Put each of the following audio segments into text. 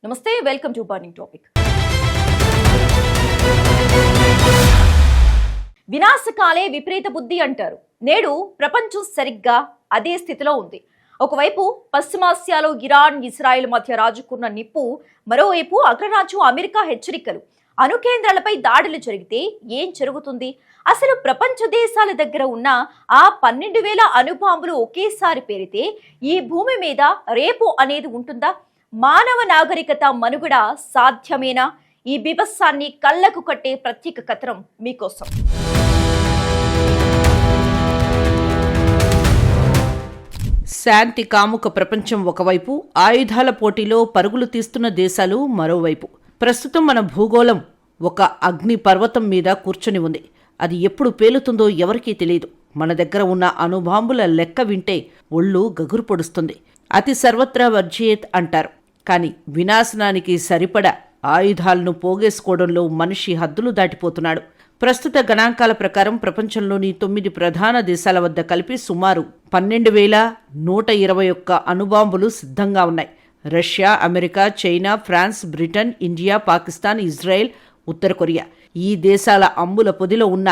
నమస్తే, welcome to burning topic. వినాశకాలే విపరీత బుద్ధి అంటారు. నేడు ప్రపంచం సరిగ్గా అదే స్థితిలో ఉంది. ఒకవైపు పశ్చిమాసియాలో ఇరాన్, ఇజ్రాయెల్ మధ్య రాజుకున్న నిప్పు, మరోవైపు అగ్రరాజ్యం అమెరికా హెచ్చరికలు. అణుకేంద్రాలపై దాడులు జరిగితే ఏం జరుగుతుంది? అసలు ప్రపంచ దేశాల దగ్గర ఉన్న ఆ 12,000 అణుబాంబులు ఒకేసారి పేరితే ఈ భూమి మీద రేపు అనేది ఉంటుందా? మానవ నాగరికత మనుగడ సాధ్యమేనా? ఈ బీభత్సాన్ని కళ్లకు కట్టే ప్రత్యేక కథనం మీకోసం. శాంతి కాముక ప్రపంచం ఒకవైపు, ఆయుధాల పోటీలో పరుగులు తీస్తున్న దేశాలు మరోవైపు. ప్రస్తుతం మన భూగోళం ఒక అగ్ని పర్వతం మీద కూర్చొని ఉంది. అది ఎప్పుడు పేలుతుందో ఎవరికీ తెలియదు. మన దగ్గర ఉన్న అణుబాంబుల లెక్క వింటే ఒళ్ళు గగురు పొడుస్తుంది. అతి సర్వత్రా వర్జయేత్ అంటారు. కానీ వినాశనానికి సరిపడా ఆయుధాలను పోగేసుకోవడంలో మనిషి హద్దులు దాటిపోతున్నాడు. ప్రస్తుత గణాంకాల ప్రకారం ప్రపంచంలోని 9 ప్రధాన దేశాల వద్ద కలిపి సుమారు 12,121 అణుబాంబులు సిద్ధంగా ఉన్నాయి. Russia, America, China, France, Britain, India, Pakistan, Israel, ఉత్తర కొరియా ఈ దేశాల అంబుల పొదిలో ఉన్న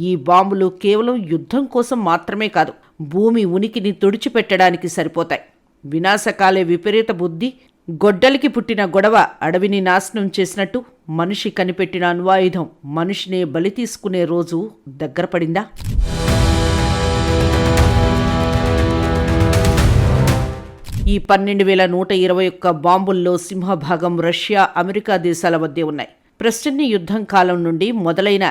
ఈ బాంబులు కేవలం యుద్ధం కోసం మాత్రమే కాదు, భూమి ఉనికిని తుడిచిపెట్టడానికి సరిపోతాయి. వినాశకాలే విపరీత బుద్ధి, గొడ్డలికి పుట్టిన గొడవ అడవిని నాశనం చేసినట్టు మనిషి కనిపెట్టిన అణ్వాయుధం మనిషినే బలి తీసుకునే రోజు దగ్గర పడిందా? ఈ 12,121 బాంబుల్లో సింహభాగం రష్యా, అమెరికా దేశాల వద్దే ఉన్నాయి. ప్రశ్న యుద్ధం కాలం నుండి మొదలైన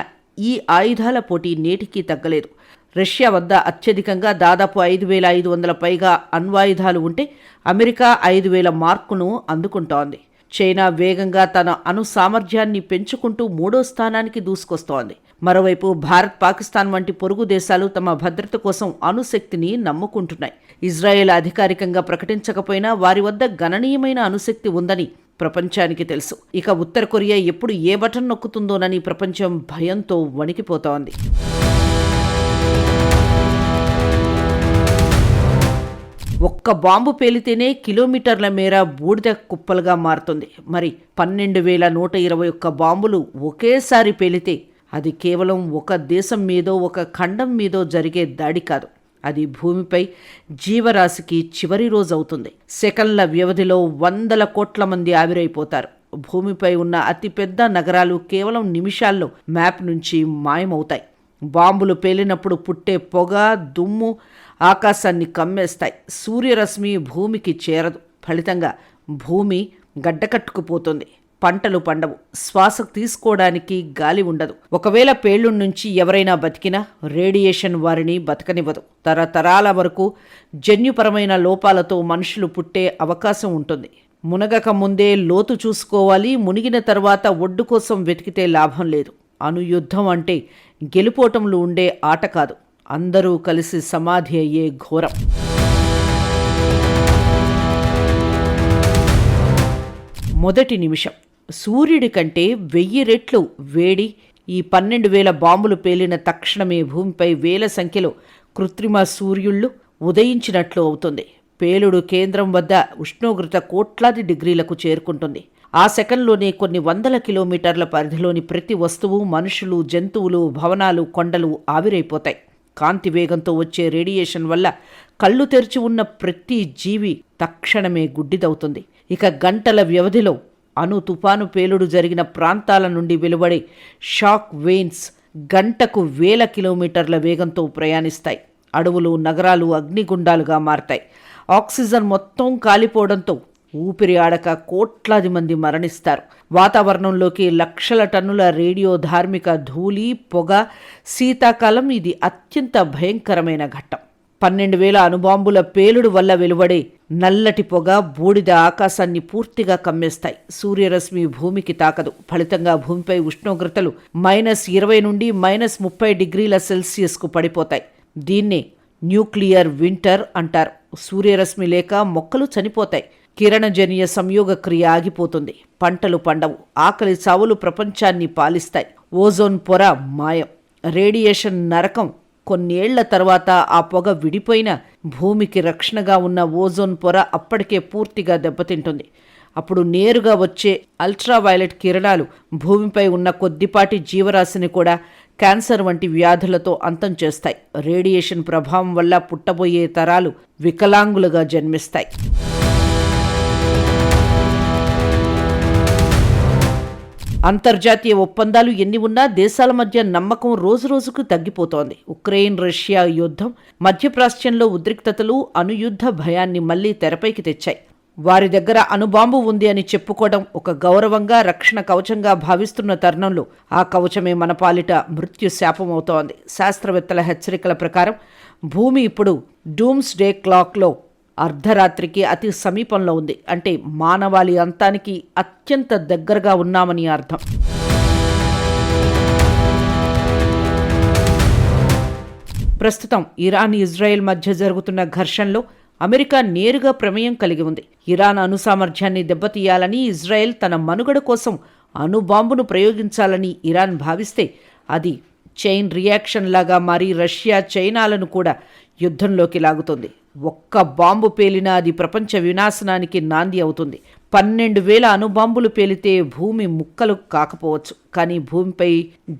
ఈ ఆయుధాల పోటీ నేటికీ తగ్గలేదు. రష్యా వద్ద అత్యధికంగా దాదాపు 5,500 పైగా అణ్వాయుధాలు ఉంటే అమెరికా 5,000 మార్కును అందుకుంటోంది. చైనా వేగంగా తన అణు సామర్థ్యాన్ని పెంచుకుంటూ 3వ స్థానానికి దూసుకొస్తోంది. మరోవైపు భారత్, పాకిస్తాన్ వంటి పొరుగు దేశాలు తమ భద్రత కోసం అణుశక్తిని నమ్ముకుంటున్నాయి. ఇజ్రాయెల్ అధికారికంగా ప్రకటించకపోయినా వారి వద్ద గణనీయమైన అణుశక్తి ఉందని ప్రపంచానికి తెలుసు. ఇక ఉత్తర కొరియా ఎప్పుడు ఏ బటన్ నొక్కుతుందోనని ప్రపంచం భయంతో వణికిపోతోంది. ఒక్క బాంబు పేలితేనే కిలోమీటర్ల మేర బూడిద కుప్పలుగా మారుతుంది. మరి 12,121 బాంబులు ఒకేసారి పేలితే అది కేవలం ఒక దేశం మీదో, ఒక ఖండం మీదో జరిగే దాడి కాదు. అది భూమిపై జీవరాశికి చివరి రోజు అవుతుంది. సెకన్ల వ్యవధిలో 100 కోట్ల మంది ఆవిరైపోతారు. భూమిపై ఉన్న అతిపెద్ద నగరాలు కేవలం నిమిషాల్లో మ్యాప్ నుంచి మాయమవుతాయి. బాంబులు పేలినప్పుడు పుట్టే పొగ, దుమ్ము ఆకాశాన్ని కమ్మేస్తాయి. సూర్యరశ్మి భూమికి చేరదు. ఫలితంగా భూమి గడ్డకట్టుకుపోతుంది. పంటలు పండవు. శ్వాస తీసుకోవడానికి గాలి ఉండదు. ఒకవేళ పేలుడు నుంచి ఎవరైనా బతికినా రేడియేషన్ వారిని బతకనివ్వదు. తరతరాల వరకు జన్యుపరమైన లోపాలతో మనుషులు పుట్టే అవకాశం ఉంటుంది. మునగక ముందే లోతు చూసుకోవాలి. మునిగిన తర్వాత ఒడ్డు కోసం వెతికితే లాభం లేదు. అణుయుద్ధం అంటే గెలుపోటములు ఉండే ఆట కాదు, అందరూ కలిసి సమాధి అయ్యే ఘోరం. మొదటి నిమిషం సూర్యుడి కంటే 1000 రెట్లు వేడి. ఈ 12,000 బాంబులు పేలిన తక్షణమే భూమిపై వేల సంఖ్యలో కృత్రిమ సూర్యుళ్ళు ఉదయించినట్లు అవుతుంది. పేలుడు కేంద్రం వద్ద ఉష్ణోగ్రత కోట్లాది డిగ్రీలకు చేరుకుంటుంది. ఆ సెకన్లోనే కొన్ని 100 కిలోమీటర్ల పరిధిలోని ప్రతి వస్తువు, మనుషులు, జంతువులు, భవనాలు, కొండలు ఆవిరైపోతాయి. కాంతి వేగంతో వచ్చే రేడియేషన్ వల్ల కళ్ళు తెరిచి ఉన్న ప్రతి జీవి తక్షణమే గుడ్డిదవుతుంది. ఇక గంటల వ్యవధిలో అణు తుపాను పేలుడు జరిగిన ప్రాంతాల నుండి వెలువడే షాక్ వెయిన్స్ గంటకు 1000 కిలోమీటర్ల వేగంతో ప్రయాణిస్తాయి. అడవులు, నగరాలు అగ్నిగుండాలుగా మారతాయి. ఆక్సిజన్ మొత్తం కాలిపోవడంతో ఊపిరి ఆడక కోట్లాది మంది మరణిస్తారు. వాతావరణంలోకి లక్షల టన్నుల రేడియో ధార్మిక ధూళి, పొగ. శీతాకాలం ఇది అత్యంత భయంకరమైన ఘట్టం. 12,000 అణుబాంబుల పేలుడు వల్ల వెలువడే నల్లటి పొగ, బూడిద ఆకాశాన్ని పూర్తిగా కమ్మేస్తాయి. సూర్యరశ్మి భూమికి తాకదు. ఫలితంగా భూమిపై ఉష్ణోగ్రతలు -20 నుండి -30 డిగ్రీల సెల్సియస్కు పడిపోతాయి. దీన్నే న్యూక్లియర్ వింటర్ అంటారు. సూర్యరశ్మి లేక మొక్కలు చనిపోతాయి. కిరణజన్య సంయోగ క్రియ ఆగిపోతుంది. పంటలు పండవు. ఆకలి చావులు ప్రపంచాన్ని పాలిస్తాయి. ఓజోన్ పొర మాయం. రేడియేషన్ నరకం. కొన్నేళ్ల తర్వాత ఆ పొగ విడిపోయిన భూమికి రక్షణగా ఉన్న ఓజోన్ పొర అప్పటికే పూర్తిగా దెబ్బతింటుంది. అప్పుడు నేరుగా వచ్చే అల్ట్రావైలెట్ కిరణాలు భూమిపై ఉన్న కొద్దిపాటి జీవరాశిని కూడా క్యాన్సర్ వంటి వ్యాధులతో అంతం చేస్తాయి. రేడియేషన్ ప్రభావం వల్ల పుట్టబోయే తరాలు వికలాంగులుగా జన్మిస్తాయి. అంతర్జాతీయ ఒప్పందాలు ఎన్ని ఉన్నా దేశాల మధ్య నమ్మకం రోజురోజుకు తగ్గిపోతోంది. ఉక్రెయిన్ రష్యా యుద్ధం, మధ్యప్రాచ్యంలో ఉద్రిక్తతలు అణుయుద్ధ భయాన్ని మళ్లీ తెరపైకి తెచ్చాయి. వారి దగ్గర అణుబాంబు ఉంది అని చెప్పుకోవడం ఒక గౌరవంగా, రక్షణ కవచంగా భావిస్తున్న తరుణంలో ఆ కవచమే మన పాలిట మృత్యు శాపమవుతోంది. శాస్త్రవేత్తల హెచ్చరికల ప్రకారం భూమి ఇప్పుడు డూమ్స్ డే క్లాక్లో అర్ధరాత్రికి అతి సమీపంలో ఉంది. అంటే మానవాళి అంతానికి అత్యంత దగ్గరగా ఉన్నామని అర్థం. ప్రస్తుతం ఇరాన్ ఇజ్రాయెల్ మధ్య జరుగుతున్న ఘర్షణలో అమెరికా నేరుగా ప్రమేయం కలిగి ఉంది. ఇరాన్ అణు సామర్థ్యాన్ని దెబ్బతీయాలని, ఇజ్రాయెల్ తన మనుగడ కోసం అణుబాంబును ప్రయోగించాలని ఇరాన్ భావిస్తే అది చైన్ రియాక్షన్ లాగా మారి రష్యా, చైనాలను కూడా యుద్ధంలోకి లాగుతుంది. ఒక్క బాంబు పేలినా అది ప్రపంచ వినాశనానికి నాంది అవుతుంది. 12,000 అణుబాంబులు పేలితే భూమి ముక్కలు కాకపోవచ్చు, కానీ భూమిపై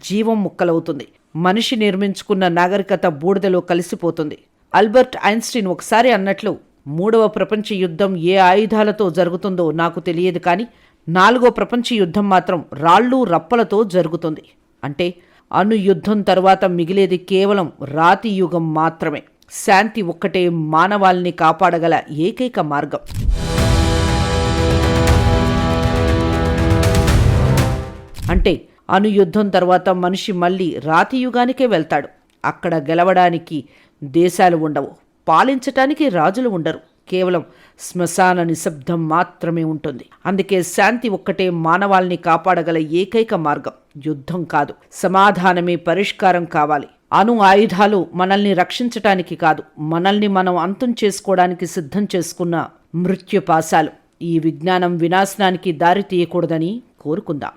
జీవం ముక్కలవుతుంది. మనిషి నిర్మించుకున్న నాగరికత బూడిదలో కలిసిపోతుంది. ఆల్బర్ట్ ఐన్స్టీన్ ఒకసారి అన్నట్లు, 3వ ప్రపంచ యుద్ధం ఏ ఆయుధాలతో జరుగుతుందో నాకు తెలియదు, కానీ 4వ ప్రపంచ యుద్ధం మాత్రం రాళ్ళు రప్పలతో జరుగుతుంది. అంటే అణు యుద్ధం తర్వాత మిగిలేది కేవలం రాతి యుగం మాత్రమే. శాంతి ఒక్కటే మానవాళిని కాపాడగల ఏకైక మార్గం. అంటే అణు యుద్ధం తర్వాత మనిషి మళ్ళీ రాతి యుగానికే వెళ్తాడు. అక్కడ గెలవడానికి దేశాలు ఉండవు, పాలించటానికి రాజులు ఉండరు. కేవలం శ్మశాన నిశ్శబ్దం మాత్రమే ఉంటుంది. అందుకే శాంతి ఒక్కటే మానవాళిని కాపాడగల ఏకైక మార్గం. యుద్ధం కాదు, సమాధానమే పరిష్కారం కావాలి. అణు ఆయుధాలు మనల్ని రక్షించటానికి కాదు, మనల్ని మనం అంతం చేసుకోవడానికి సిద్ధం చేసుకున్న మృత్యుపాశాలు. ఈ విజ్ఞానం వినాశనానికి దారి తీయకూడదని కోరుకుందాం.